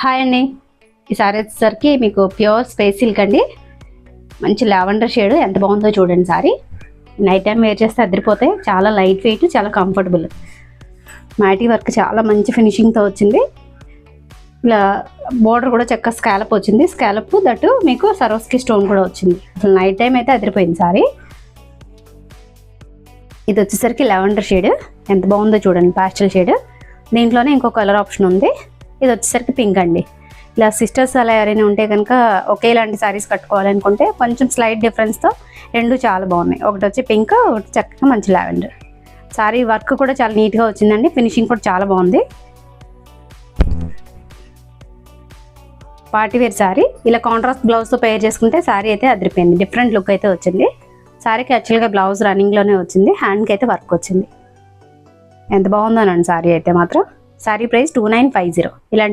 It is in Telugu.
హాయ్ అండి, ఈ సారీ వచ్చేసరికి మీకు ప్యూర్ స్పేస్ సిల్క్ అండి. మంచి లావెండర్ షేడ్, ఎంత బాగుందో చూడండి. సారీ నైట్ టైం వేర్ చేస్తే అదిరిపోతాయి. చాలా లైట్ వెయిట్, చాలా కంఫర్టబుల్. మ్యాటీ వర్క్ చాలా మంచి ఫినిషింగ్తో వచ్చింది. ఇలా బోర్డర్ కూడా చక్కగా స్కాలప్ వచ్చింది. స్కాలప్ దట్టు మీకు సరోస్కి స్టోన్ కూడా వచ్చింది. అసలు నైట్ టైం అయితే అదిరిపోయింది సారీ. ఇది వచ్చేసరికి లావెండర్ షేడ్, ఎంత బాగుందో చూడండి. పాస్టల్ షేడ్, దీంట్లోనే ఇంకో కలర్ ఆప్షన్ ఉంది. ఇది వచ్చేసరికి పింక్ అండి. ఇలా సిస్టర్స్ అలా ఎవరైనా ఉంటే కనుక ఒకేలాంటి శారీస్ కట్టుకోవాలనుకుంటే కొంచెం స్లైట్ డిఫరెన్స్తో రెండు చాలా బాగున్నాయి. ఒకటి వచ్చి పింక్, ఒకటి చక్కగా మంచి లావెండర్. శారీ వర్క్ కూడా చాలా నీట్గా వచ్చిందండి. ఫినిషింగ్ కూడా చాలా బాగుంది. పార్టీవేర్ శారీ, ఇలా కాంట్రాస్ట్ బ్లౌజ్తో పేర్ చేసుకుంటే శారీ అయితే అదిరిపోయింది. డిఫరెంట్ లుక్ అయితే వచ్చింది. శారీకి యాక్చువల్గా బ్లౌజ్ రన్నింగ్లోనే వచ్చింది. హ్యాండ్కి అయితే వర్క్ వచ్చింది. ఎంత బాగుందోనండి శారీ అయితే మాత్రం. శారీ ప్రైస్ 2950. ఇలాంటి